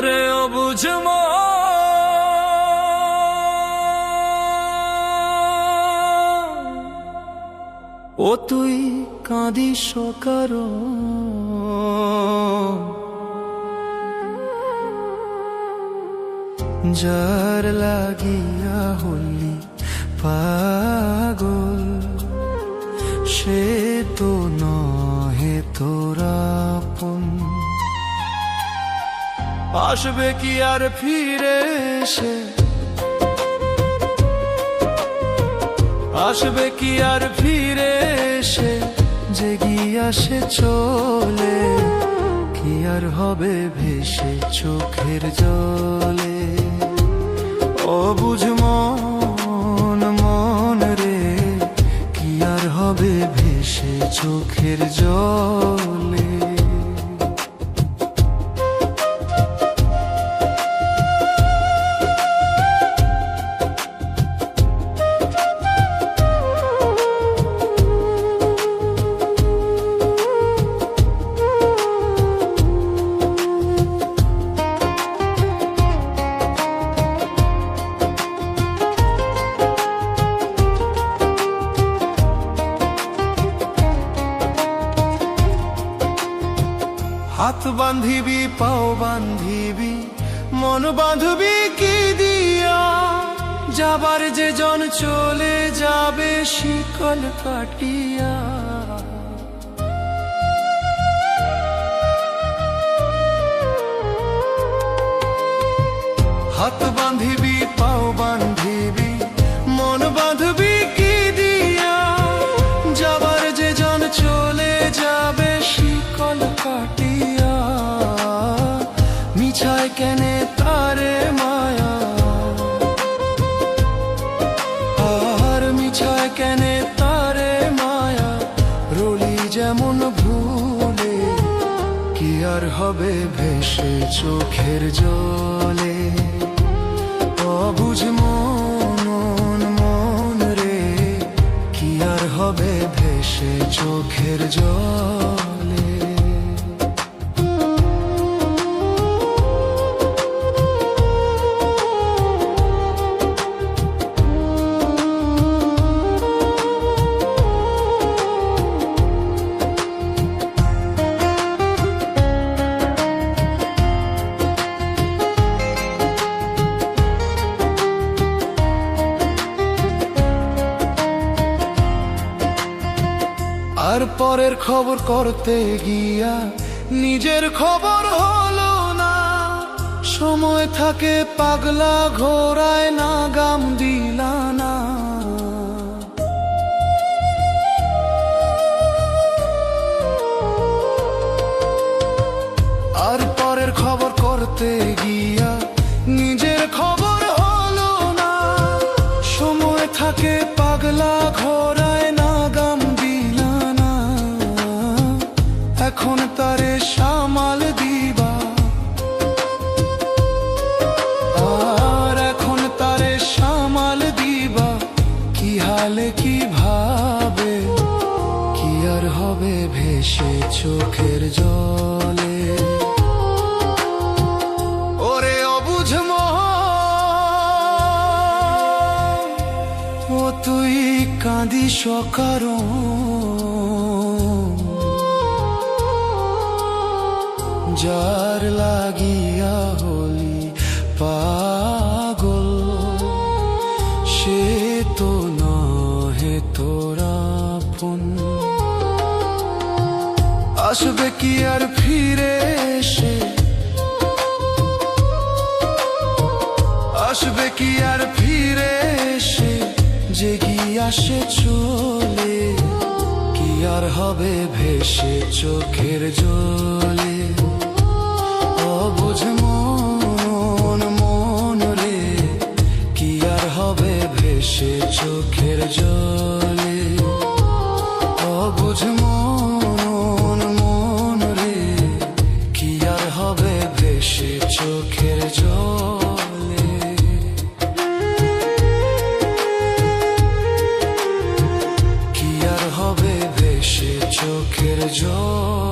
ওরে অবুঝ ও তুই কাঁদিস কারণ যার লাগিয়া হলি পাগল সে তো নহে তোরা আপন। আসবে কি আর ফিরে এসে, আসবে কি আর ফিরে এসে, যে গিয়া সে চলে কি আর হবে ভেসে চোখের জলে। অবুঝ মন মন রে, কি আর হবে ভেসে চোখের জলে। হাত বান্ধিবি পাও বান্ধিবি মন বাঁধবি কি দিয়া, যাবার যে জন চলে যাবে শিকল কাটিয়া। হাত বান্ধিবি পাও বান্ধিবি মন বাঁধবি কি দিয়া, যাবার যে জন চলে যাবে শিকল কাটিয়া। মিছায় কেনে তারে মায়া, আর মিছায় কেনে তারে মায়া, রলি যেমন ভুলে কি আর হবে ভেসে চোখের জলে। অবুঝ মন মন রে, কি আর হবে ভেসে চোখের জলে। আর পরের খবর করতে গিয়া নিজের খবর হলো না, সময় থাকে পাগলা ঘোড়ায় না গাম দিলা না। আর পরের খবর করতে গিয়া নিজের খবর হলো না, সময় থাকে পাগলা ঘোড়ায় না গাম দিলা না। এখন তারে সামাল দিবা, আর এখন তারে সামাল দিবা, কি হালে কি ভাবে, কি আর হবে ভেসে চোখের জলে। ওরে অবুঝ ও তুই কাঁদিস কারণ যার লাগিয়া হলি পাগল সে তো নহে তোরা আপন। আসবে কি আর ফিরে এসে, আসবে কি আর ফিরে এসে, যে গিয়া সে চলে কি আর হবে ভেসে চোখের জলে। অবুঝ মন মন রে, কি আর হবে ভেসে চোখের জলে। অবুঝ মন মন রে, কি আর হবে ভেসে চোখের জলে। কি আর হবে ভেসে চোখের জলে।